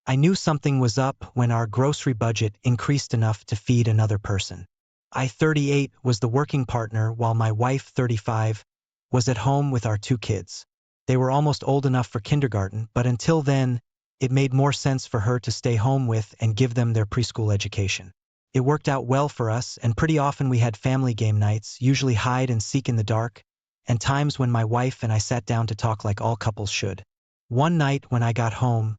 I knew something was up when our grocery budget increased enough to feed another person. I, 38, was the working partner while my wife, 35, was at home with our 2 kids. They were almost old enough for kindergarten, but until then, it made more sense for her to stay home with and give them their preschool education. It worked out well for us, and pretty often we had family game nights, usually hide and seek in the dark, and times when my wife and I sat down to talk like all couples should. One night when I got home,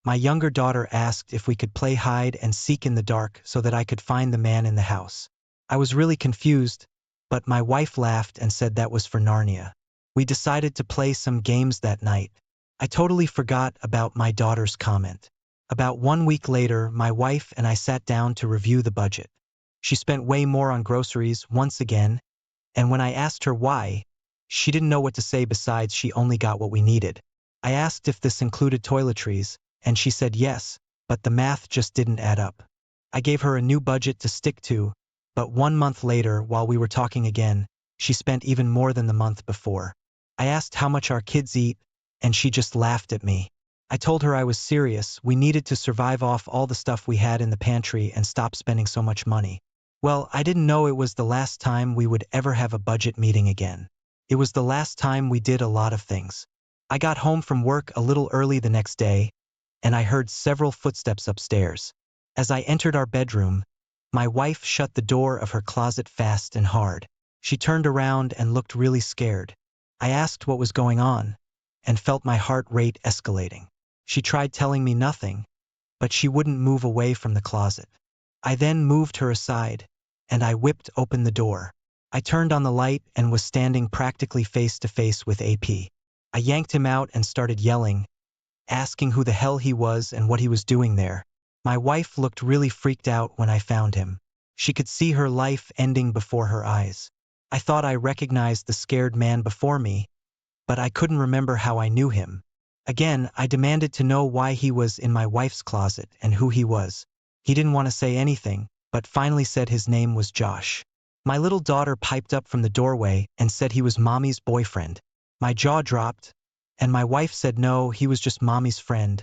my younger daughter asked if we could play hide and seek in the dark so that I could find the man in the house. I was really confused, but my wife laughed and said that was for Narnia. We decided to play some games that night. I totally forgot about my daughter's comment. About 1 week later, my wife and I sat down to review the budget. She spent way more on groceries once again, and when I asked her why, she didn't know what to say besides she only got what we needed. I asked if this included toiletries, and she said yes, but the math just didn't add up. I gave her a new budget to stick to, but 1 month later, while we were talking again, she spent even more than the month before. I asked how much our kids eat, and she just laughed at me. I told her I was serious, we needed to survive off all the stuff we had in the pantry and stop spending so much money. Well, I didn't know it was the last time we would ever have a budget meeting again. It was the last time we did a lot of things. I got home from work a little early the next day, and I heard several footsteps upstairs. As I entered our bedroom, my wife shut the door of her closet fast and hard. She turned around and looked really scared. I asked what was going on, and felt my heart rate escalating. She tried telling me nothing, but she wouldn't move away from the closet. I then moved her aside, and I whipped open the door. I turned on the light and was standing practically face to face with AP. I yanked him out and started yelling, asking who the hell he was and what he was doing there. My wife looked really freaked out when I found him. She could see her life ending before her eyes. I thought I recognized the scared man before me, but I couldn't remember how I knew him. Again, I demanded to know why he was in my wife's closet and who he was. He didn't want to say anything, but finally said his name was Josh. My little daughter piped up from the doorway and said he was Mommy's boyfriend. My jaw dropped, and my wife said no, he was just Mommy's friend.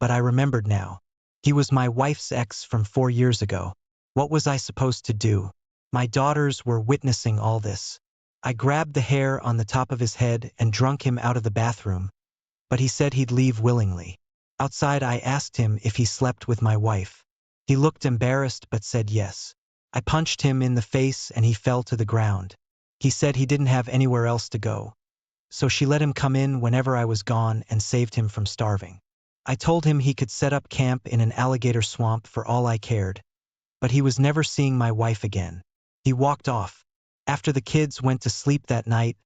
But I remembered now. He was my wife's ex from 4 years ago. What was I supposed to do? My daughters were witnessing all this. I grabbed the hair on the top of his head and drunk him out of the bathroom, but he said he'd leave willingly. Outside, I asked him if he slept with my wife. He looked embarrassed but said yes. I punched him in the face and he fell to the ground. He said he didn't have anywhere else to go, so she let him come in whenever I was gone and saved him from starving. I told him he could set up camp in an alligator swamp for all I cared, but he was never seeing my wife again. He walked off. After the kids went to sleep that night,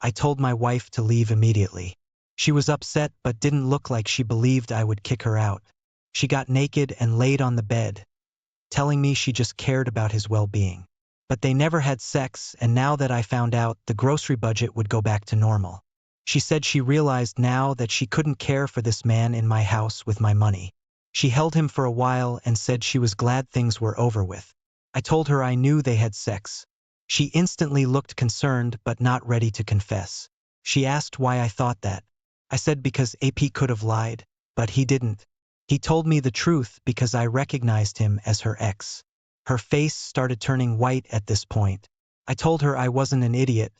I told my wife to leave immediately. She was upset but didn't look like she believed I would kick her out. She got naked and laid on the bed, telling me she just cared about his well-being. But they never had sex, and now that I found out, the grocery budget would go back to normal. She said she realized now that she couldn't care for this man in my house with my money. She held him for a while and said she was glad things were over with. I told her I knew they had sex. She instantly looked concerned but not ready to confess. She asked why I thought that. I said because AP could have lied, but he didn't. He told me the truth because I recognized him as her ex. Her face started turning white at this point. I told her I wasn't an idiot,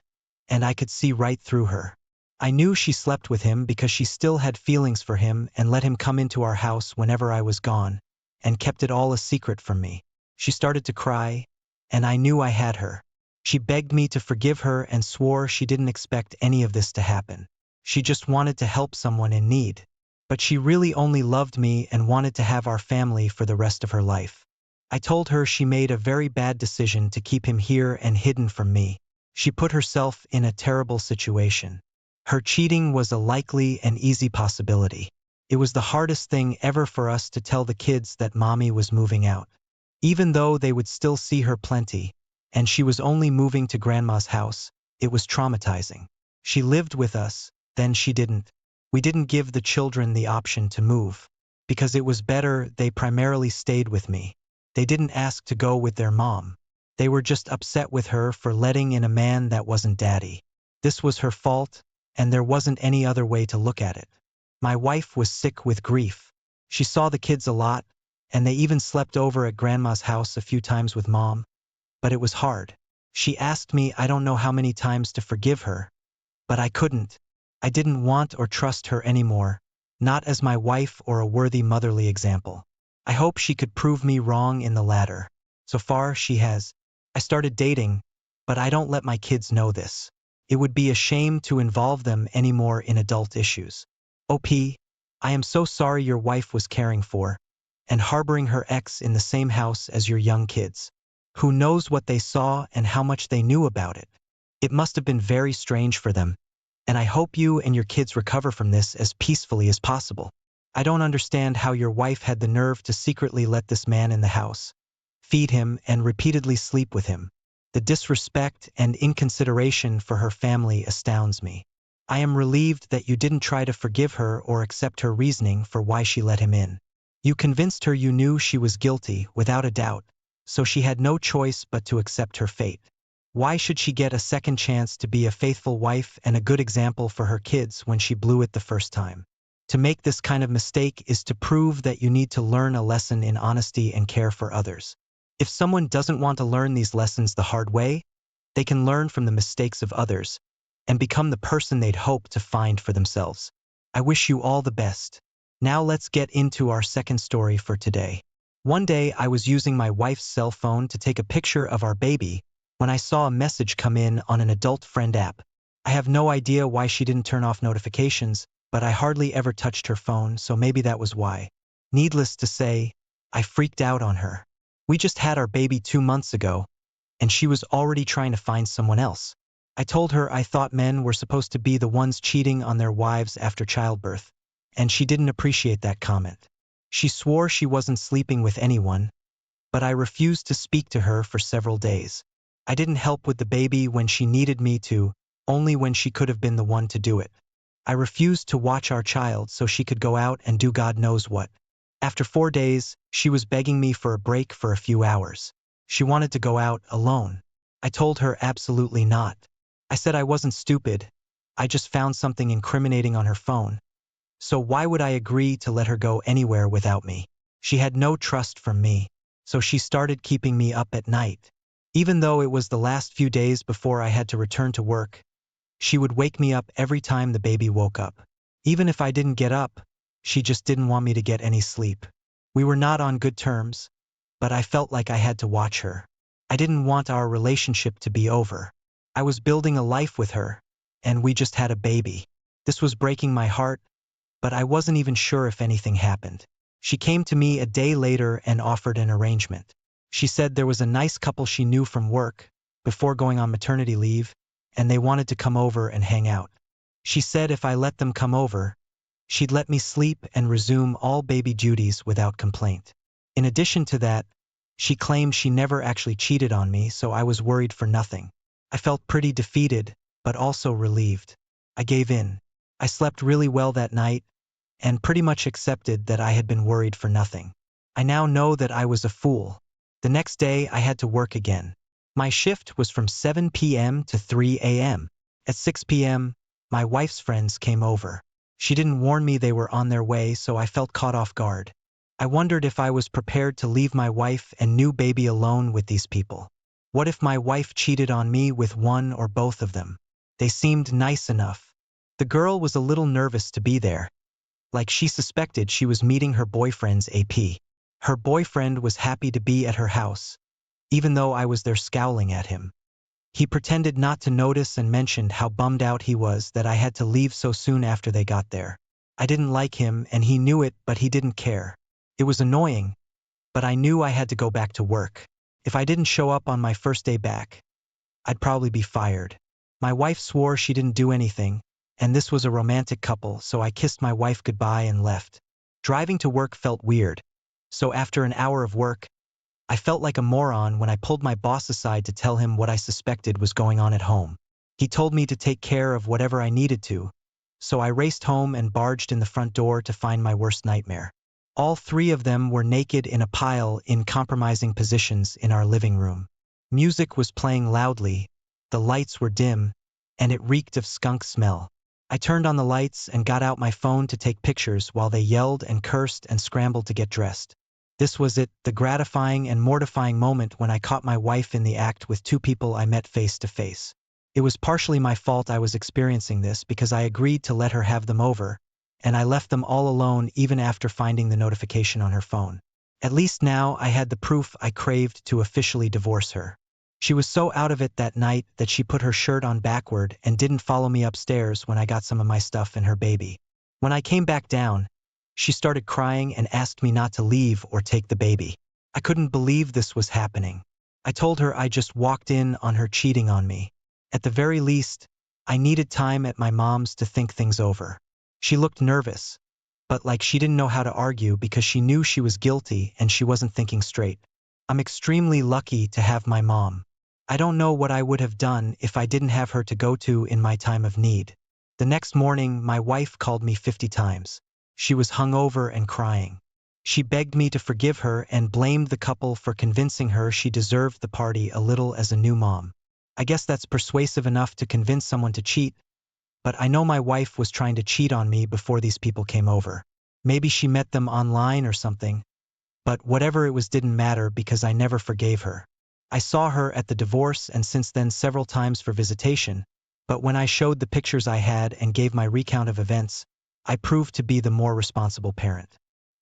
and I could see right through her. I knew she slept with him because she still had feelings for him and let him come into our house whenever I was gone, and kept it all a secret from me. She started to cry, and I knew I had her. She begged me to forgive her and swore she didn't expect any of this to happen. She just wanted to help someone in need. But she really only loved me and wanted to have our family for the rest of her life. I told her she made a very bad decision to keep him here and hidden from me. She put herself in a terrible situation. Her cheating was a likely and easy possibility. It was the hardest thing ever for us to tell the kids that Mommy was moving out. Even though they would still see her plenty, and she was only moving to Grandma's house, it was traumatizing. She lived with us, then she didn't. We didn't give the children the option to move. Because it was better, they primarily stayed with me. They didn't ask to go with their mom. They were just upset with her for letting in a man that wasn't daddy. This was her fault, and there wasn't any other way to look at it. My wife was sick with grief. She saw the kids a lot, and they even slept over at Grandma's house a few times with Mom, but it was hard. She asked me I don't know how many times to forgive her, but I couldn't. I didn't want or trust her anymore, not as my wife or a worthy motherly example. I hope she could prove me wrong in the latter. So far, she has. I started dating, but I don't let my kids know this. It would be a shame to involve them anymore in adult issues. OP, I am so sorry your wife was caring for and harboring her ex in the same house as your young kids. Who knows what they saw and how much they knew about it? It must have been very strange for them, and I hope you and your kids recover from this as peacefully as possible. I don't understand how your wife had the nerve to secretly let this man in the house, feed him, and repeatedly sleep with him. The disrespect and inconsideration for her family astounds me. I am relieved that you didn't try to forgive her or accept her reasoning for why she let him in. You convinced her you knew she was guilty, without a doubt, so she had no choice but to accept her fate. Why should she get a second chance to be a faithful wife and a good example for her kids when she blew it the first time? To make this kind of mistake is to prove that you need to learn a lesson in honesty and care for others. If someone doesn't want to learn these lessons the hard way, they can learn from the mistakes of others and become the person they'd hope to find for themselves. I wish you all the best. Now let's get into our second story for today. One day I was using my wife's cell phone to take a picture of our baby when I saw a message come in on an adult friend app. I have no idea why she didn't turn off notifications, but I hardly ever touched her phone, so maybe that was why. Needless to say, I freaked out on her. We just had our baby 2 months ago, and she was already trying to find someone else. I told her I thought men were supposed to be the ones cheating on their wives after childbirth, and she didn't appreciate that comment. She swore she wasn't sleeping with anyone, but I refused to speak to her for several days. I didn't help with the baby when she needed me to, only when she could have been the one to do it. I refused to watch our child so she could go out and do God knows what. After 4 days, she was begging me for a break for a few hours. She wanted to go out alone. I told her absolutely not. I said I wasn't stupid. I just found something incriminating on her phone. So why would I agree to let her go anywhere without me? She had no trust from me, so she started keeping me up at night. Even though it was the last few days before I had to return to work, she would wake me up every time the baby woke up. Even if I didn't get up, she just didn't want me to get any sleep. We were not on good terms, but I felt like I had to watch her. I didn't want our relationship to be over. I was building a life with her, and we just had a baby. This was breaking my heart, but I wasn't even sure if anything happened. She came to me a day later and offered an arrangement. She said there was a nice couple she knew from work, before going on maternity leave, and they wanted to come over and hang out. She said if I let them come over, she'd let me sleep and resume all baby duties without complaint. In addition to that, she claimed she never actually cheated on me, so I was worried for nothing. I felt pretty defeated, but also relieved. I gave in. I slept really well that night, and pretty much accepted that I had been worried for nothing. I now know that I was a fool. The next day, I had to work again. My shift was from 7 p.m. to 3 a.m. At 6 p.m., my wife's friends came over. She didn't warn me they were on their way, so I felt caught off guard. I wondered if I was prepared to leave my wife and new baby alone with these people. What if my wife cheated on me with one or both of them? They seemed nice enough. The girl was a little nervous to be there. Like she suspected she was meeting her boyfriend's AP. Her boyfriend was happy to be at her house, even though I was there scowling at him. He pretended not to notice and mentioned how bummed out he was that I had to leave so soon after they got there. I didn't like him and he knew it, but he didn't care. It was annoying, but I knew I had to go back to work. If I didn't show up on my first day back, I'd probably be fired. My wife swore she didn't do anything, and this was a romantic couple, so I kissed my wife goodbye and left. Driving to work felt weird, so after an hour of work, I felt like a moron when I pulled my boss aside to tell him what I suspected was going on at home. He told me to take care of whatever I needed to, so I raced home and barged in the front door to find my worst nightmare. All 3 of them were naked in a pile in compromising positions in our living room. Music was playing loudly, the lights were dim, and it reeked of skunk smell. I turned on the lights and got out my phone to take pictures while they yelled and cursed and scrambled to get dressed. This was it, the gratifying and mortifying moment when I caught my wife in the act with two people I met face to face. It was partially my fault I was experiencing this because I agreed to let her have them over, and I left them all alone even after finding the notification on her phone. At least now I had the proof I craved to officially divorce her. She was so out of it that night that she put her shirt on backward and didn't follow me upstairs when I got some of my stuff and her baby. When I came back down, she started crying and asked me not to leave or take the baby. I couldn't believe this was happening. I told her I just walked in on her cheating on me. At the very least, I needed time at my mom's to think things over. She looked nervous, but like she didn't know how to argue because she knew she was guilty and she wasn't thinking straight. I'm extremely lucky to have my mom. I don't know what I would have done if I didn't have her to go to in my time of need. The next morning, my wife called me 50 times. She was hungover and crying. She begged me to forgive her and blamed the couple for convincing her she deserved the party a little as a new mom. I guess that's persuasive enough to convince someone to cheat, but I know my wife was trying to cheat on me before these people came over. Maybe she met them online or something, but whatever it was didn't matter because I never forgave her. I saw her at the divorce and since then several times for visitation, but when I showed the pictures I had and gave my recount of events, I proved to be the more responsible parent.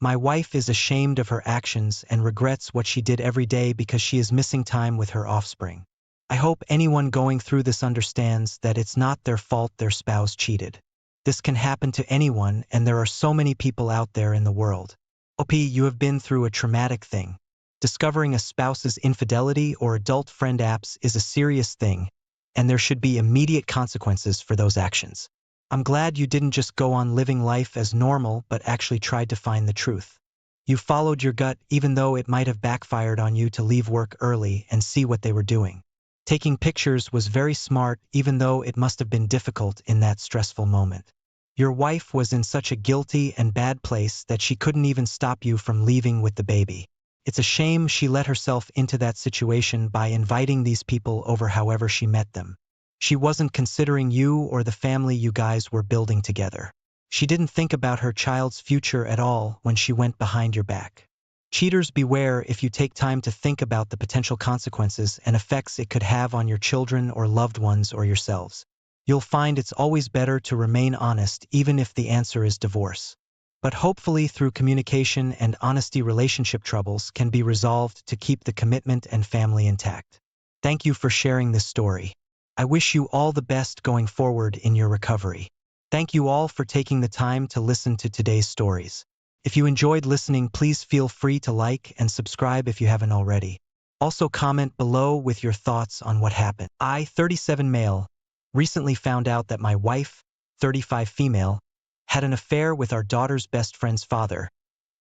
My wife is ashamed of her actions and regrets what she did every day because she is missing time with her offspring. I hope anyone going through this understands that it's not their fault their spouse cheated. This can happen to anyone and there are so many people out there in the world. You have been through a traumatic thing. Discovering a spouse's infidelity or adult friend apps is a serious thing, and there should be immediate consequences for those actions. I'm glad you didn't just go on living life as normal but actually tried to find the truth. You followed your gut even though it might have backfired on you to leave work early and see what they were doing. Taking pictures was very smart even though it must have been difficult in that stressful moment. Your wife was in such a guilty and bad place that she couldn't even stop you from leaving with the baby. It's a shame she let herself into that situation by inviting these people over however she met them. She wasn't considering you or the family you guys were building together. She didn't think about her child's future at all when she went behind your back. Cheaters beware if you take time to think about the potential consequences and effects it could have on your children or loved ones or yourselves. You'll find it's always better to remain honest even if the answer is divorce. But hopefully through communication and honesty relationship troubles can be resolved to keep the commitment and family intact. Thank you for sharing this story. I wish you all the best going forward in your recovery. Thank you all for taking the time to listen to today's stories. If you enjoyed listening, please feel free to like and subscribe if you haven't already. Also comment below with your thoughts on what happened. I, 37 male, recently found out that my wife, 35 female, had an affair with our daughter's best friend's father.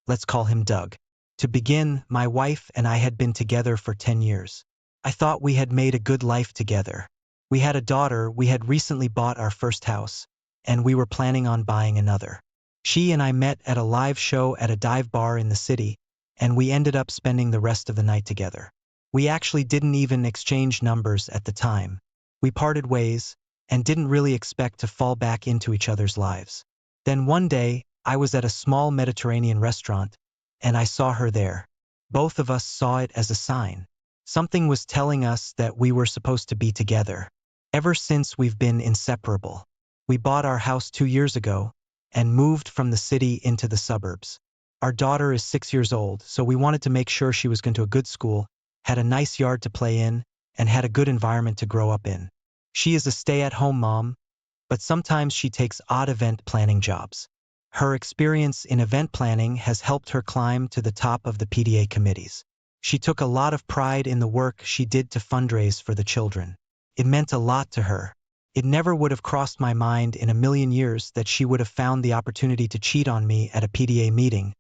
Let's call him Doug. To begin, my wife and I had been together for 10 years. I thought we had made a good life together. We had a daughter, we had recently bought our first house, and we were planning on buying another. She and I met at a live show at a dive bar in the city, and we ended up spending the rest of the night together. We actually didn't even exchange numbers at the time. We parted ways, and didn't really expect to fall back into each other's lives. Then one day, I was at a small Mediterranean restaurant, and I saw her there. Both of us saw it as a sign. Something was telling us that we were supposed to be together. Ever since we've been inseparable. We bought our house 2 years ago, and moved from the city into the suburbs. Our daughter is 6 years old, so we wanted to make sure she was going to a good school, had a nice yard to play in, and had a good environment to grow up in. She is a stay-at-home mom, but sometimes she takes odd event planning jobs. Her experience in event planning has helped her climb to the top of the PTA committees. She took a lot of pride in the work she did to fundraise for the children. It meant a lot to her. It never would have crossed my mind in a million years that she would have found the opportunity to cheat on me at a PTA meeting,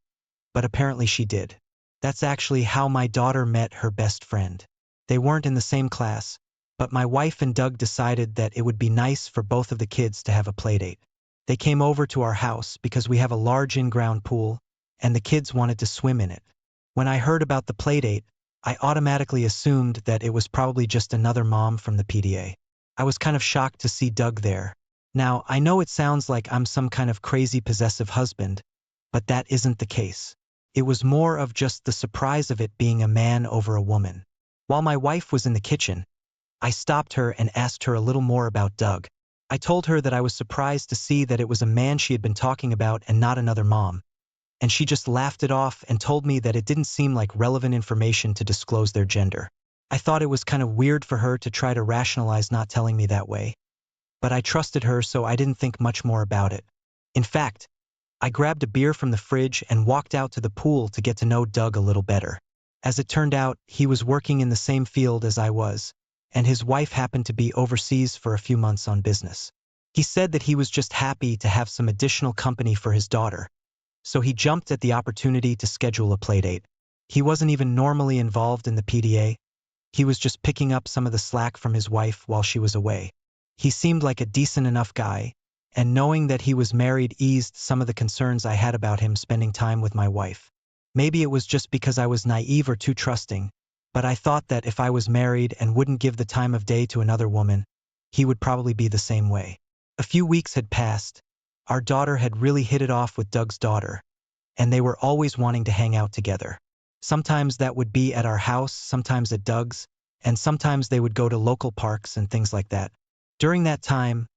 but apparently she did. That's actually how my daughter met her best friend. They weren't in the same class, but my wife and Doug decided that it would be nice for both of the kids to have a playdate. They came over to our house because we have a large in-ground pool, and the kids wanted to swim in it. When I heard about the playdate, I automatically assumed that it was probably just another mom from the PTA. I was kind of shocked to see Doug there. Now, I know it sounds like I'm some kind of crazy possessive husband, but that isn't the case. It was more of just the surprise of it being a man over a woman. While my wife was in the kitchen, I stopped her and asked her a little more about Doug. I told her that I was surprised to see that it was a man she had been talking about and not another mom, and she just laughed it off and told me that it didn't seem like relevant information to disclose their gender. I thought it was kind of weird for her to try to rationalize not telling me that way, but I trusted her, so I didn't think much more about it. In fact, I grabbed a beer from the fridge and walked out to the pool to get to know Doug a little better. As it turned out, he was working in the same field as I was, and his wife happened to be overseas for a few months on business. He said that he was just happy to have some additional company for his daughter, so he jumped at the opportunity to schedule a playdate. He wasn't even normally involved in the PDA. He was just picking up some of the slack from his wife while she was away. He seemed like a decent enough guy, and knowing that he was married eased some of the concerns I had about him spending time with my wife. Maybe it was just because I was naive or too trusting, but I thought that if I was married and wouldn't give the time of day to another woman, he would probably be the same way. A few weeks had passed. Our daughter had really hit it off with Doug's daughter, and they were always wanting to hang out together. Sometimes that would be at our house, sometimes at Doug's, and sometimes they would go to local parks and things like that. During that time,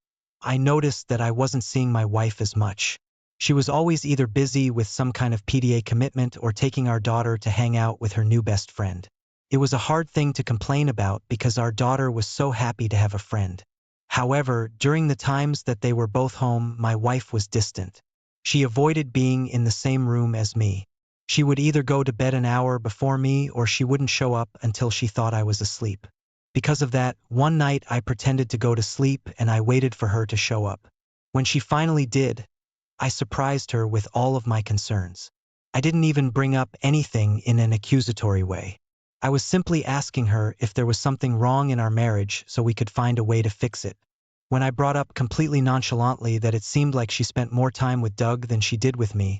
I noticed that I wasn't seeing my wife as much. She was always either busy with some kind of PDA commitment or taking our daughter to hang out with her new best friend. It was a hard thing to complain about because our daughter was so happy to have a friend. However, during the times that they were both home, my wife was distant. She avoided being in the same room as me. She would either go to bed an hour before me or she wouldn't show up until she thought I was asleep. Because of that, one night I pretended to go to sleep and I waited for her to show up. When she finally did, I surprised her with all of my concerns. I didn't even bring up anything in an accusatory way. I was simply asking her if there was something wrong in our marriage so we could find a way to fix it. When I brought up completely nonchalantly that it seemed like she spent more time with Doug than she did with me,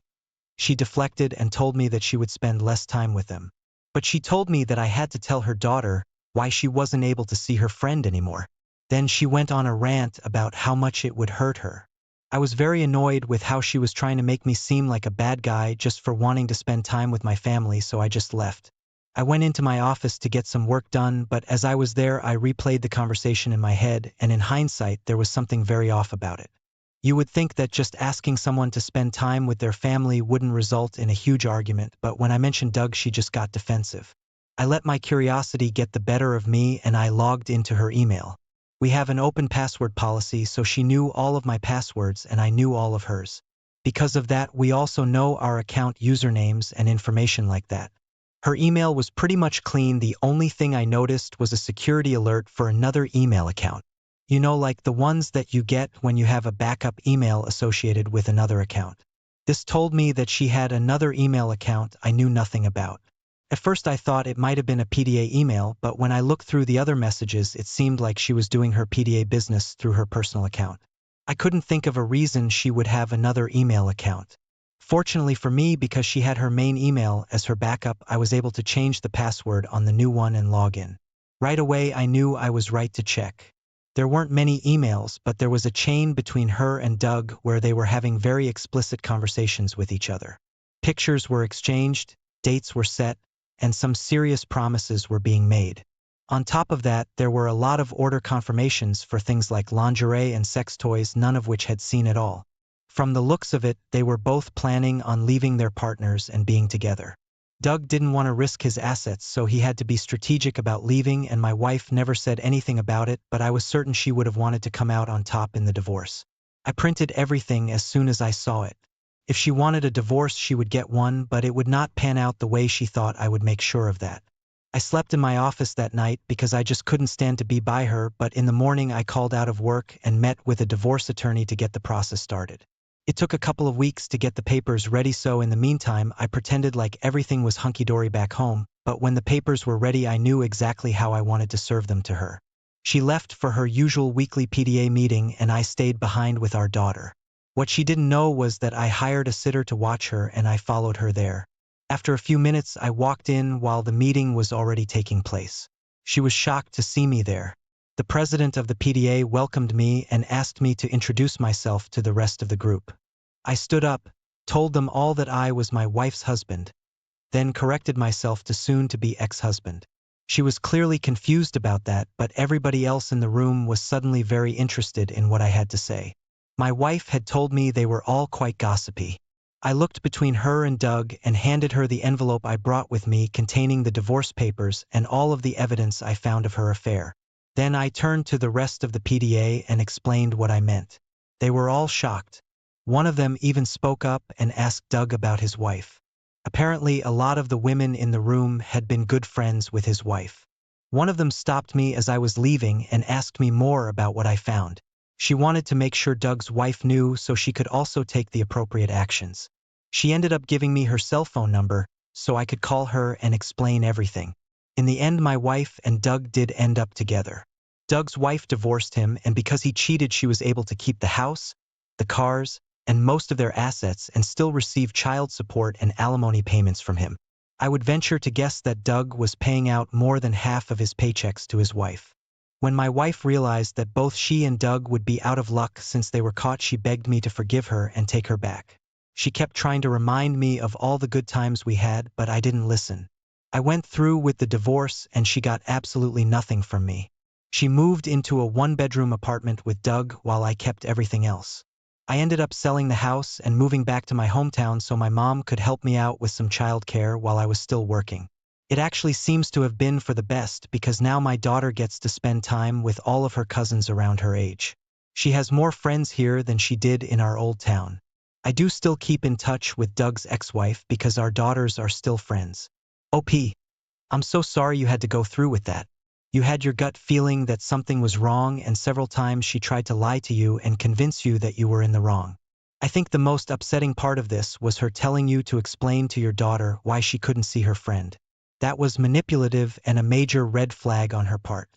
she deflected and told me that she would spend less time with him. But she told me that I had to tell her daughter why she wasn't able to see her friend anymore. Then she went on a rant about how much it would hurt her. I was very annoyed with how she was trying to make me seem like a bad guy just for wanting to spend time with my family, so I just left. I went into my office to get some work done, but as I was there I replayed the conversation in my head, and in hindsight there was something very off about it. You would think that just asking someone to spend time with their family wouldn't result in a huge argument, but when I mentioned Doug she just got defensive. I let my curiosity get the better of me and I logged into her email. We have an open password policy, so she knew all of my passwords and I knew all of hers. Because of that, we also know our account usernames and information like that. Her email was pretty much clean. The only thing I noticed was a security alert for another email account. You know, like the ones that you get when you have a backup email associated with another account. This told me that she had another email account I knew nothing about. At first I thought it might have been a PDA email, but when I looked through the other messages it seemed like she was doing her PDA business through her personal account. I couldn't think of a reason she would have another email account. Fortunately for me, because she had her main email as her backup, I was able to change the password on the new one and log in. Right away I knew I was right to check. There weren't many emails, but there was a chain between her and Doug where they were having very explicit conversations with each other. Pictures were exchanged, dates were set, and some serious promises were being made. On top of that, there were a lot of order confirmations for things like lingerie and sex toys, none of which had seen at all. From the looks of it, they were both planning on leaving their partners and being together. Doug didn't want to risk his assets, so he had to be strategic about leaving, and my wife never said anything about it, but I was certain she would have wanted to come out on top in the divorce. I printed everything as soon as I saw it. If she wanted a divorce, she would get one, but it would not pan out the way she thought. I would make sure of that. I slept in my office that night because I just couldn't stand to be by her, but in the morning I called out of work and met with a divorce attorney to get the process started. It took a couple of weeks to get the papers ready, so in the meantime I pretended like everything was hunky-dory back home, but when the papers were ready I knew exactly how I wanted to serve them to her. She left for her usual weekly PDA meeting and I stayed behind with our daughter. What she didn't know was that I hired a sitter to watch her and I followed her there. After a few minutes I walked in while the meeting was already taking place. She was shocked to see me there. The president of the PDA welcomed me and asked me to introduce myself to the rest of the group. I stood up, told them all that I was my wife's husband, then corrected myself to soon-to-be ex-husband. She was clearly confused about that, but everybody else in the room was suddenly very interested in what I had to say. My wife had told me they were all quite gossipy. I looked between her and Doug and handed her the envelope I brought with me containing the divorce papers and all of the evidence I found of her affair. Then I turned to the rest of the PDA and explained what I meant. They were all shocked. One of them even spoke up and asked Doug about his wife. Apparently, a lot of the women in the room had been good friends with his wife. One of them stopped me as I was leaving and asked me more about what I found. She wanted to make sure Doug's wife knew so she could also take the appropriate actions. She ended up giving me her cell phone number so I could call her and explain everything. In the end, my wife and Doug did end up together. Doug's wife divorced him, and because he cheated, she was able to keep the house, the cars, and most of their assets and still receive child support and alimony payments from him. I would venture to guess that Doug was paying out more than half of his paychecks to his wife. When my wife realized that both she and Doug would be out of luck since they were caught, she begged me to forgive her and take her back. She kept trying to remind me of all the good times we had, but I didn't listen. I went through with the divorce and she got absolutely nothing from me. She moved into a one-bedroom apartment with Doug while I kept everything else. I ended up selling the house and moving back to my hometown so my mom could help me out with some childcare while I was still working. It actually seems to have been for the best because now my daughter gets to spend time with all of her cousins around her age. She has more friends here than she did in our old town. I do still keep in touch with Doug's ex-wife because our daughters are still friends. OP, I'm so sorry you had to go through with that. You had your gut feeling that something was wrong, and several times she tried to lie to you and convince you that you were in the wrong. I think the most upsetting part of this was her telling you to explain to your daughter why she couldn't see her friend. That was manipulative and a major red flag on her part.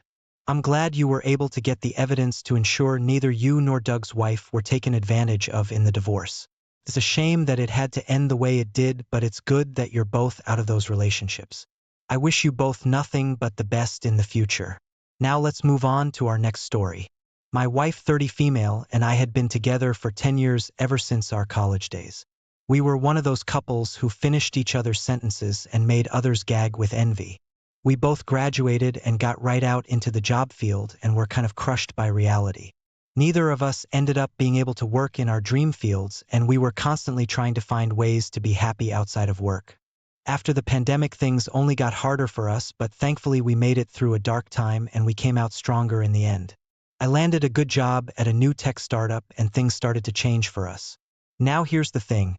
I'm glad you were able to get the evidence to ensure neither you nor Doug's wife were taken advantage of in the divorce. It's a shame that it had to end the way it did, but it's good that you're both out of those relationships. I wish you both nothing but the best in the future. Now let's move on to our next story. My wife, 30 female, and I had been together for 10 years ever since our college days. We were one of those couples who finished each other's sentences and made others gag with envy. We both graduated and got right out into the job field and were kind of crushed by reality. Neither of us ended up being able to work in our dream fields, and we were constantly trying to find ways to be happy outside of work. After the pandemic, things only got harder for us, but thankfully we made it through a dark time and we came out stronger in the end. I landed a good job at a new tech startup and things started to change for us. Now here's the thing.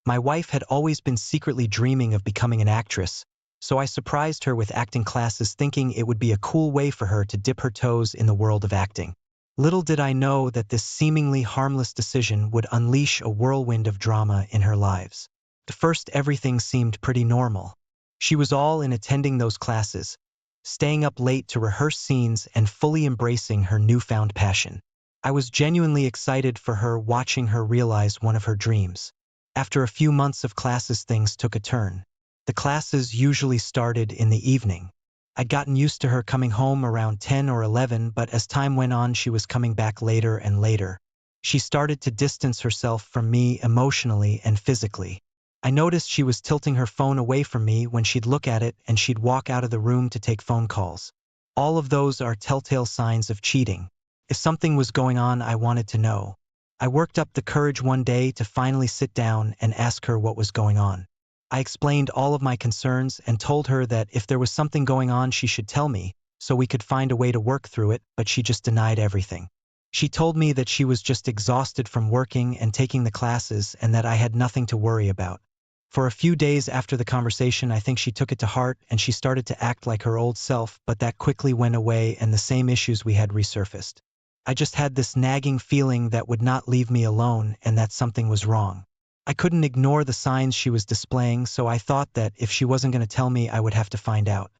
My wife had always been secretly dreaming of becoming an actress, so I surprised her with acting classes thinking it would be a cool way for her to dip her toes in the world of acting. Little did I know that this seemingly harmless decision would unleash a whirlwind of drama in her lives. At first, everything seemed pretty normal. She was all in attending those classes, staying up late to rehearse scenes and fully embracing her newfound passion. I was genuinely excited for her, watching her realize one of her dreams. After a few months of classes, things took a turn. The classes usually started in the evening. I'd gotten used to her coming home around 10 or 11, but as time went on, she was coming back later and later. She started to distance herself from me emotionally and physically. I noticed she was tilting her phone away from me when she'd look at it, and she'd walk out of the room to take phone calls. All of those are telltale signs of cheating. If something was going on, I wanted to know. I worked up the courage one day to finally sit down and ask her what was going on. I explained all of my concerns and told her that if there was something going on, she should tell me, so we could find a way to work through it, but she just denied everything. She told me that she was just exhausted from working and taking the classes and that I had nothing to worry about. For a few days after the conversation, I think she took it to heart and she started to act like her old self, but that quickly went away and the same issues we had resurfaced. I just had this nagging feeling that would not leave me alone and that something was wrong. I couldn't ignore the signs she was displaying, so I thought that if she wasn't going to tell me, I would have to find out.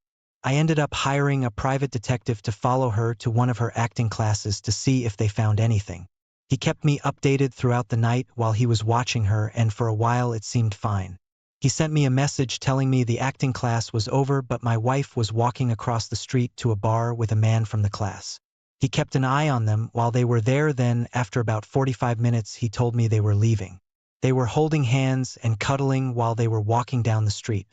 I ended up hiring a private detective to follow her to one of her acting classes to see if they found anything. He kept me updated throughout the night while he was watching her, and for a while it seemed fine. He sent me a message telling me the acting class was over, but my wife was walking across the street to a bar with a man from the class. He kept an eye on them while they were there. Then, after about 45 minutes, he told me they were leaving. They were holding hands and cuddling while they were walking down the street.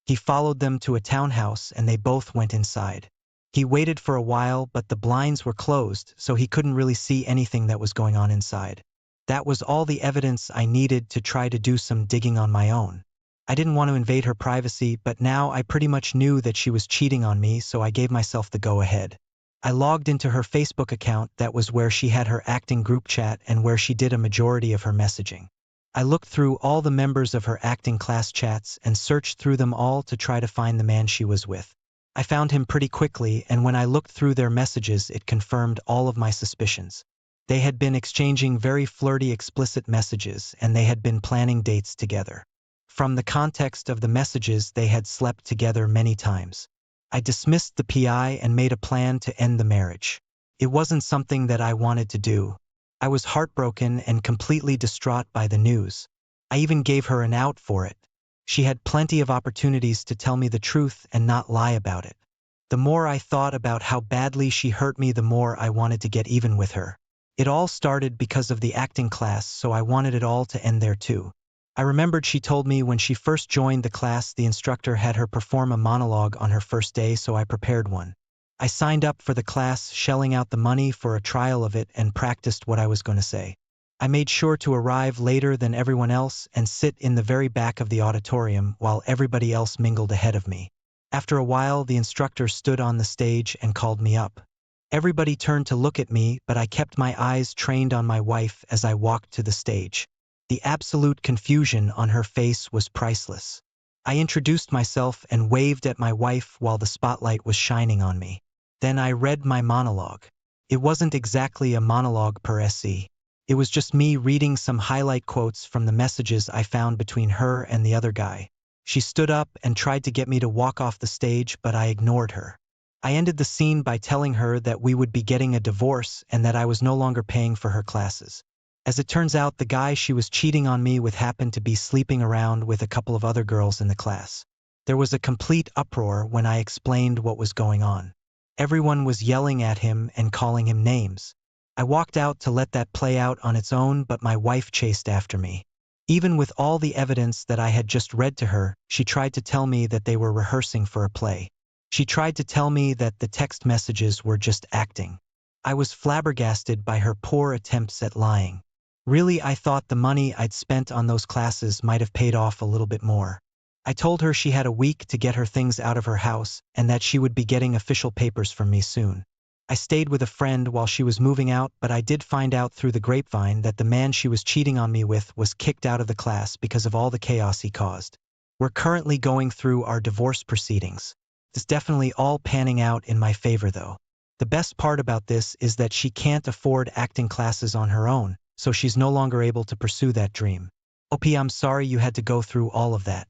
He followed them to a townhouse and they both went inside. He waited for a while, but the blinds were closed, so he couldn't really see anything that was going on inside. That was all the evidence I needed to try to do some digging on my own. I didn't want to invade her privacy, but now I pretty much knew that she was cheating on me, so I gave myself the go-ahead. I logged into her Facebook account. That was where she had her acting group chat and where she did a majority of her messaging. I looked through all the members of her acting class chats and searched through them all to try to find the man she was with. I found him pretty quickly, and when I looked through their messages, it confirmed all of my suspicions. They had been exchanging very flirty, explicit messages, and they had been planning dates together. From the context of the messages, they had slept together many times. I dismissed the PI and made a plan to end the marriage. It wasn't something that I wanted to do. I was heartbroken and completely distraught by the news. I even gave her an out for it. She had plenty of opportunities to tell me the truth and not lie about it. The more I thought about how badly she hurt me, the more I wanted to get even with her. It all started because of the acting class, so I wanted it all to end there too. I remembered she told me when she first joined the class, the instructor had her perform a monologue on her first day, so I prepared one. I signed up for the class, shelling out the money for a trial of it, and practiced what I was going to say. I made sure to arrive later than everyone else and sit in the very back of the auditorium while everybody else mingled ahead of me. After a while, the instructor stood on the stage and called me up. Everybody turned to look at me, but I kept my eyes trained on my wife as I walked to the stage. The absolute confusion on her face was priceless. I introduced myself and waved at my wife while the spotlight was shining on me. Then I read my monologue. It wasn't exactly a monologue per se. It was just me reading some highlight quotes from the messages I found between her and the other guy. She stood up and tried to get me to walk off the stage, but I ignored her. I ended the scene by telling her that we would be getting a divorce and that I was no longer paying for her classes. As it turns out, the guy she was cheating on me with happened to be sleeping around with a couple of other girls in the class. There was a complete uproar when I explained what was going on. Everyone was yelling at him and calling him names. I walked out to let that play out on its own, but my wife chased after me. Even with all the evidence that I had just read to her, she tried to tell me that they were rehearsing for a play. She tried to tell me that the text messages were just acting. I was flabbergasted by her poor attempts at lying. Really, I thought the money I'd spent on those classes might have paid off a little bit more. I told her she had a week to get her things out of her house and that she would be getting official papers from me soon. I stayed with a friend while she was moving out, but I did find out through the grapevine that the man she was cheating on me with was kicked out of the class because of all the chaos he caused. We're currently going through our divorce proceedings. It's definitely all panning out in my favor though. The best part about this is that she can't afford acting classes on her own, so she's no longer able to pursue that dream. OP, I'm sorry you had to go through all of that.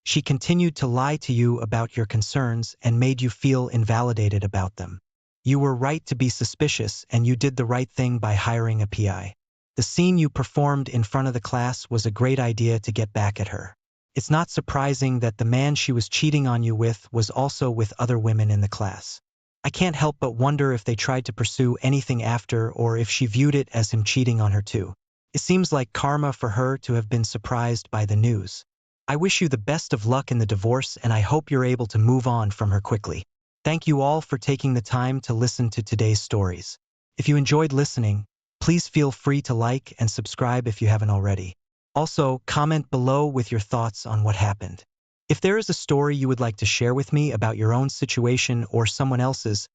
She continued to lie to you about your concerns and made you feel invalidated about them. You were right to be suspicious, and you did the right thing by hiring a PI. The scene you performed in front of the class was a great idea to get back at her. It's not surprising that the man she was cheating on you with was also with other women in the class. I can't help but wonder if they tried to pursue anything after, or if she viewed it as him cheating on her too. It seems like karma for her to have been surprised by the news. I wish you the best of luck in the divorce, and I hope you're able to move on from her quickly. Thank you all for taking the time to listen to today's stories. If you enjoyed listening, please feel free to like and subscribe if you haven't already. Also, comment below with your thoughts on what happened. If there is a story you would like to share with me about your own situation or someone else's,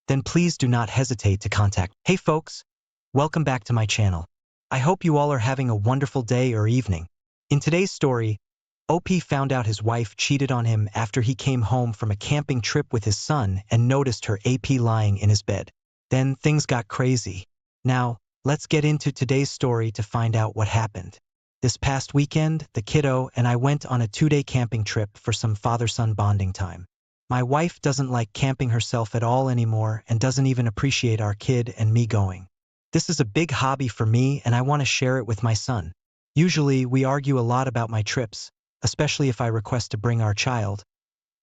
then please do not hesitate to contact. Hey folks, welcome back to my channel. I hope you all are having a wonderful day or evening. In today's story, OP found out his wife cheated on him after he came home from a camping trip with his son and noticed her AP lying in his bed. Then things got crazy. Now, let's get into today's story to find out what happened. This past weekend, the kiddo and I went on a 2-day camping trip for some father-son bonding time. My wife doesn't like camping herself at all anymore and doesn't even appreciate our kid and me going. This is a big hobby for me and I want to share it with my son. Usually, we argue a lot about my trips, especially if I request to bring our child.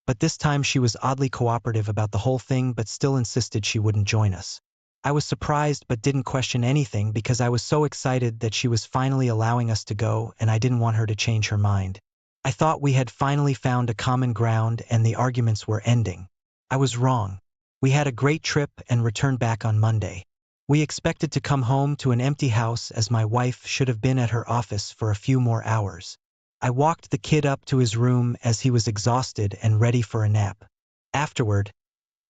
But this time she was oddly cooperative about the whole thing but still insisted she wouldn't join us. I was surprised but didn't question anything because I was so excited that she was finally allowing us to go and I didn't want her to change her mind. I thought we had finally found a common ground and the arguments were ending. I was wrong. We had a great trip and returned back on Monday. We expected to come home to an empty house as my wife should have been at her office for a few more hours. I walked the kid up to his room as he was exhausted and ready for a nap. Afterward,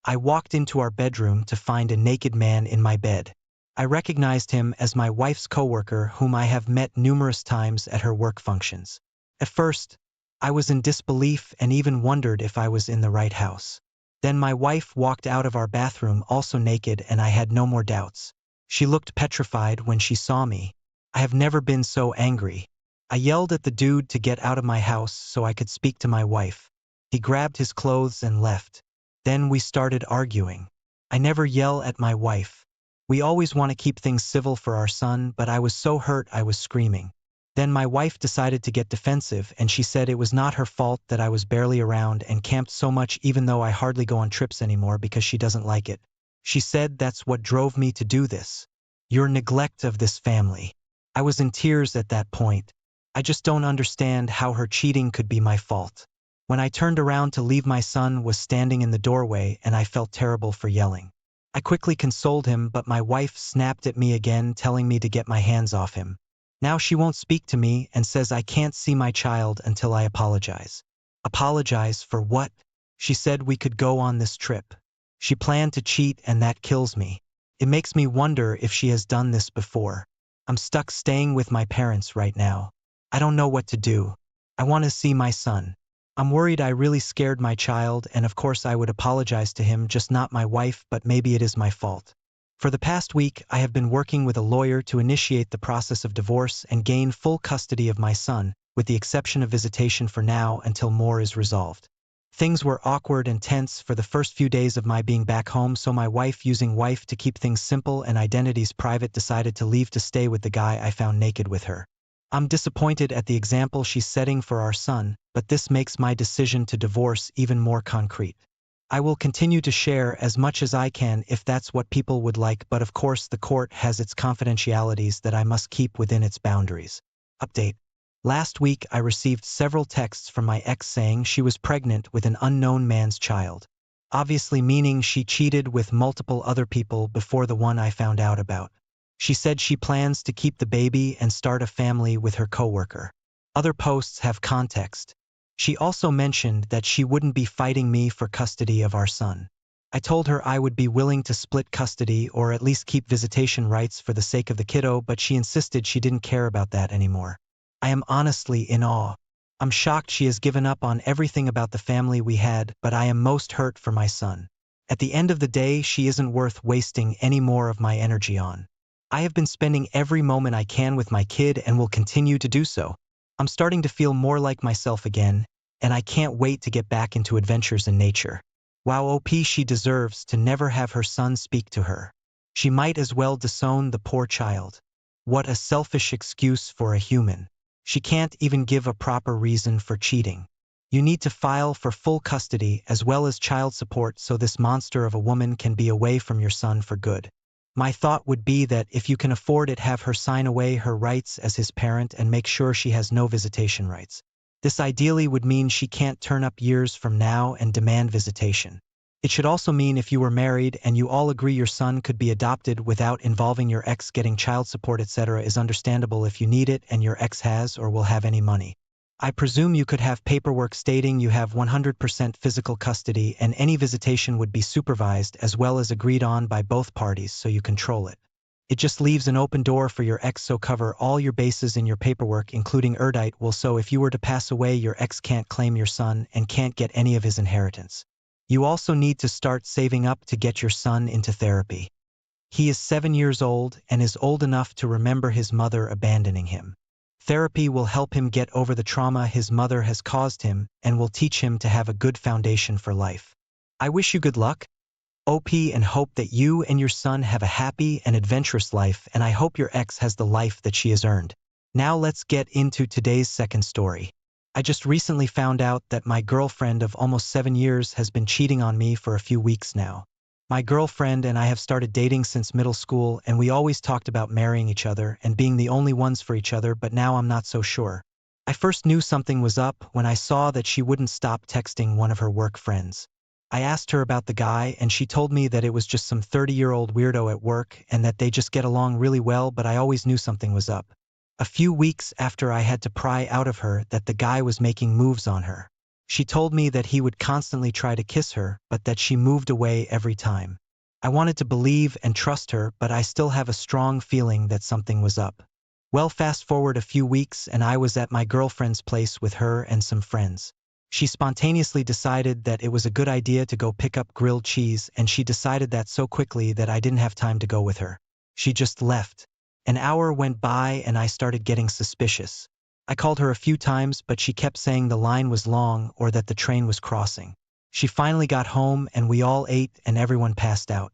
I walked into our bedroom to find a naked man in my bed. I recognized him as my wife's coworker whom I have met numerous times at her work functions. At first, I was in disbelief and even wondered if I was in the right house. Then my wife walked out of our bathroom also naked and I had no more doubts. She looked petrified when she saw me. I have never been so angry. I yelled at the dude to get out of my house so I could speak to my wife. He grabbed his clothes and left. Then we started arguing. I never yell at my wife. We always want to keep things civil for our son, but I was so hurt I was screaming. Then my wife decided to get defensive and she said it was not her fault that I was barely around and camped so much even though I hardly go on trips anymore because she doesn't like it. She said that's what drove me to do this. Your neglect of this family. I was in tears at that point. I just don't understand how her cheating could be my fault. When I turned around to leave, my son was standing in the doorway and I felt terrible for yelling. I quickly consoled him, but my wife snapped at me again, telling me to get my hands off him. Now she won't speak to me and says I can't see my child until I apologize. Apologize for what? She said we could go on this trip. She planned to cheat and that kills me. It makes me wonder if she has done this before. I'm stuck staying with my parents right now. I don't know what to do. I want to see my son. I'm worried I really scared my child, and of course I would apologize to him, just not my wife, but maybe it is my fault. For the past week, I have been working with a lawyer to initiate the process of divorce and gain full custody of my son, with the exception of visitation for now until more is resolved. Things were awkward and tense for the first few days of my being back home, so my wife, using wife to keep things simple and identities private, decided to leave to stay with the guy I found naked with her. I'm disappointed at the example she's setting for our son, but this makes my decision to divorce even more concrete. I will continue to share as much as I can if that's what people would like, but of course the court has its confidentialities that I must keep within its boundaries. Update. Last week I received several texts from my ex saying she was pregnant with an unknown man's child. Obviously meaning she cheated with multiple other people before the one I found out about. She said she plans to keep the baby and start a family with her coworker. Other posts have context. She also mentioned that she wouldn't be fighting me for custody of our son. I told her I would be willing to split custody or at least keep visitation rights for the sake of the kiddo, but she insisted she didn't care about that anymore. I am honestly in awe. I'm shocked she has given up on everything about the family we had, but I am most hurt for my son. At the end of the day, she isn't worth wasting any more of my energy on. I have been spending every moment I can with my kid and will continue to do so. I'm starting to feel more like myself again, and I can't wait to get back into adventures in nature. Wow, OP, she deserves to never have her son speak to her. She might as well disown the poor child. What a selfish excuse for a human. She can't even give a proper reason for cheating. You need to file for full custody as well as child support so this monster of a woman can be away from your son for good. My thought would be that if you can afford it, have her sign away her rights as his parent and make sure she has no visitation rights. This ideally would mean she can't turn up years from now and demand visitation. It should also mean if you were married and you all agree your son could be adopted without involving your ex, getting child support etc. is understandable if you need it and your ex has or will have any money. I presume you could have paperwork stating you have 100% physical custody and any visitation would be supervised as well as agreed on by both parties so you control it. It just leaves an open door for your ex, so cover all your bases in your paperwork including Erdite will, so if you were to pass away your ex can't claim your son and can't get any of his inheritance. You also need to start saving up to get your son into therapy. He is 7 years old and is old enough to remember his mother abandoning him. Therapy will help him get over the trauma his mother has caused him and will teach him to have a good foundation for life. I wish you good luck, OP, and hope that you and your son have a happy and adventurous life, and I hope your ex has the life that she has earned. Now let's get into today's second story. I just recently found out that my girlfriend of almost 7 years has been cheating on me for a few weeks now. My girlfriend and I have started dating since middle school, and we always talked about marrying each other and being the only ones for each other, but now I'm not so sure. I first knew something was up when I saw that she wouldn't stop texting one of her work friends. I asked her about the guy, and she told me that it was just some 30-year-old weirdo at work and that they just get along really well, but I always knew something was up. A few weeks after, I had to pry out of her that the guy was making moves on her. She told me that he would constantly try to kiss her, but that she moved away every time. I wanted to believe and trust her, but I still have a strong feeling that something was up. Well, fast forward a few weeks and I was at my girlfriend's place with her and some friends. She spontaneously decided that it was a good idea to go pick up grilled cheese, and she decided that so quickly that I didn't have time to go with her. She just left. An hour went by and I started getting suspicious. I called her a few times, but she kept saying the line was long or that the train was crossing. She finally got home and we all ate and everyone passed out.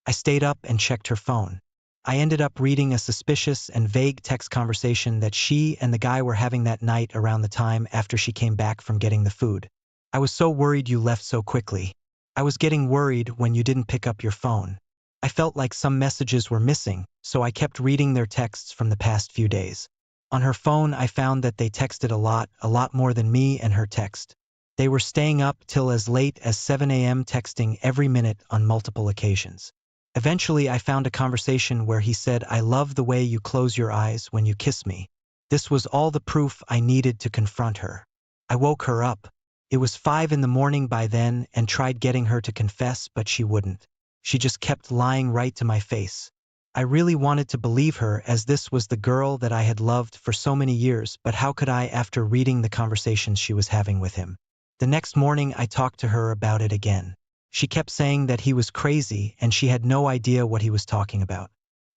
I stayed up and checked her phone. I ended up reading a suspicious and vague text conversation that she and the guy were having that night around the time after she came back from getting the food. I was so worried you left so quickly. I was getting worried when you didn't pick up your phone. I felt like some messages were missing, so I kept reading their texts from the past few days. On her phone, I found that they texted a lot more than me and her text. They were staying up till as late as 7 a.m. texting every minute on multiple occasions. Eventually, I found a conversation where he said, "I love the way you close your eyes when you kiss me." This was all the proof I needed to confront her. I woke her up. It was 5 in the morning by then and tried getting her to confess, but she wouldn't. She just kept lying right to my face. I really wanted to believe her, as this was the girl that I had loved for so many years, but how could I after reading the conversations she was having with him? The next morning, I talked to her about it again. She kept saying that he was crazy and she had no idea what he was talking about.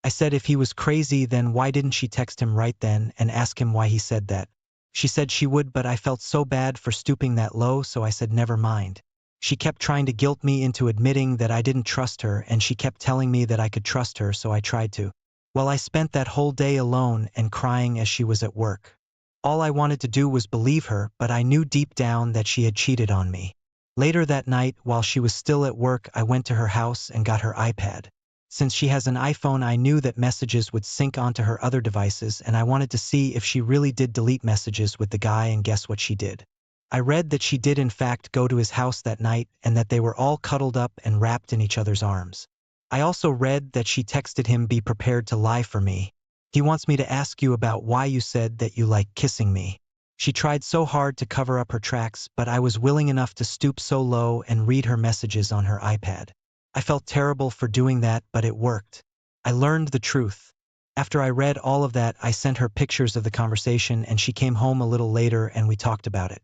I said if he was crazy, then why didn't she text him right then and ask him why he said that? She said she would, but I felt so bad for stooping that low, so I said never mind. She kept trying to guilt me into admitting that I didn't trust her, and she kept telling me that I could trust her, so I tried to. Well, I spent that whole day alone and crying as she was at work. All I wanted to do was believe her, but I knew deep down that she had cheated on me. Later that night, while she was still at work, I went to her house and got her iPad. Since she has an iPhone, I knew that messages would sync onto her other devices, and I wanted to see if she really did delete messages with the guy, and guess what she did? I read that she did in fact go to his house that night and that they were all cuddled up and wrapped in each other's arms. I also read that she texted him, "Be prepared to lie for me. He wants me to ask you about why you said that you like kissing me." She tried so hard to cover up her tracks, but I was willing enough to stoop so low and read her messages on her iPad. I felt terrible for doing that, but it worked. I learned the truth. After I read all of that, I sent her pictures of the conversation, and she came home a little later and we talked about it.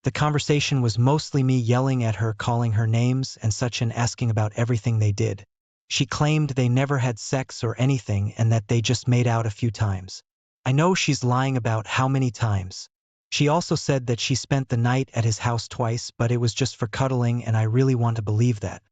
The conversation was mostly me yelling at her, calling her names and such, and asking about everything they did. She claimed they never had sex or anything and that they just made out a few times. I know she's lying about how many times. She also said that she spent the night at his house twice, but it was just for cuddling, and I really want to believe that.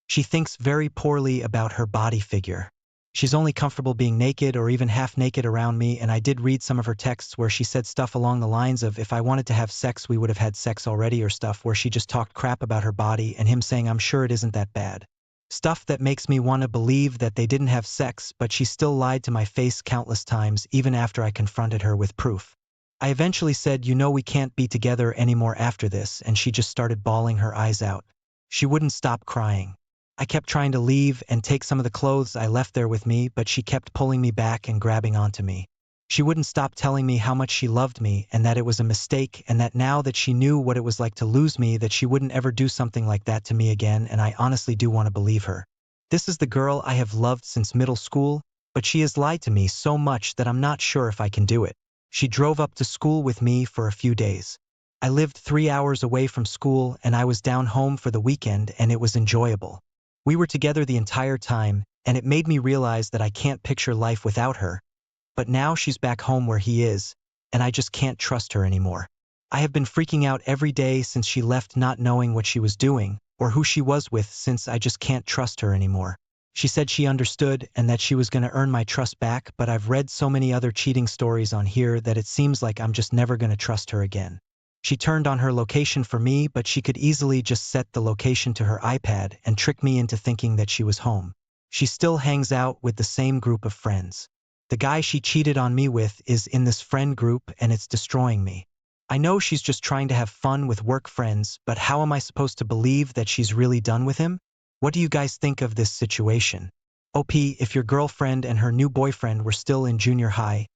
She thinks very poorly about her body figure. She's only comfortable being naked or even half naked around me, and I did read some of her texts where she said stuff along the lines of, if I wanted to have sex we would have had sex already, or stuff where she just talked crap about her body and him saying I'm sure it isn't that bad. Stuff that makes me want to believe that they didn't have sex, but she still lied to my face countless times even after I confronted her with proof. I eventually said, "You know we can't be together anymore after this," and she just started bawling her eyes out. She wouldn't stop crying. I kept trying to leave and take some of the clothes I left there with me, but she kept pulling me back and grabbing onto me. She wouldn't stop telling me how much she loved me and that it was a mistake, and that now that she knew what it was like to lose me, that she wouldn't ever do something like that to me again, and I honestly do want to believe her. This is the girl I have loved since middle school, but she has lied to me so much that I'm not sure if I can do it. She drove up to school with me for a few days. I lived 3 hours away from school, and I was down home for the weekend, and it was enjoyable. We were together the entire time, and it made me realize that I can't picture life without her. But now she's back home where he is, and I just can't trust her anymore. I have been freaking out every day since she left, not knowing what she was doing or who she was with, since I just can't trust her anymore. She said she understood and that she was going to earn my trust back, but I've read so many other cheating stories on here that it seems like I'm just never going to trust her again. She turned on her location for me, but she could easily just set the location to her iPad and trick me into thinking that she was home. She still hangs out with the same group of friends. The guy she cheated on me with is in this friend group and it's destroying me. I know she's just trying to have fun with work friends, but how am I supposed to believe that she's really done with him? What do you guys think of this situation? OP, if your girlfriend and her new boyfriend were still in junior high,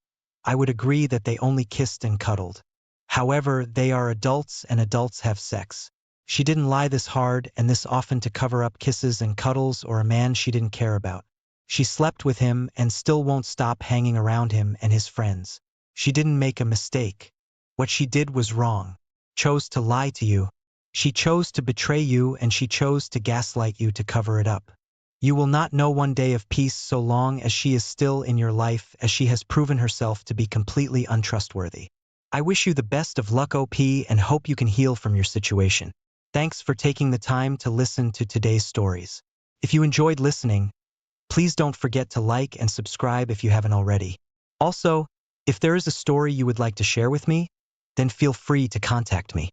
I would agree that they only kissed and cuddled. However, they are adults and adults have sex. She didn't lie this hard and this often to cover up kisses and cuddles or a man she didn't care about. She slept with him and still won't stop hanging around him and his friends. She didn't make a mistake. What she did was wrong. Chose to lie to you. She chose to betray you and she chose to gaslight you to cover it up. You will not know one day of peace so long as she is still in your life, as she has proven herself to be completely untrustworthy. I wish you the best of luck, OP, and hope you can heal from your situation. Thanks for taking the time to listen to today's stories. If you enjoyed listening, please don't forget to like and subscribe if you haven't already. Also, if there is a story you would like to share with me, then feel free to contact me.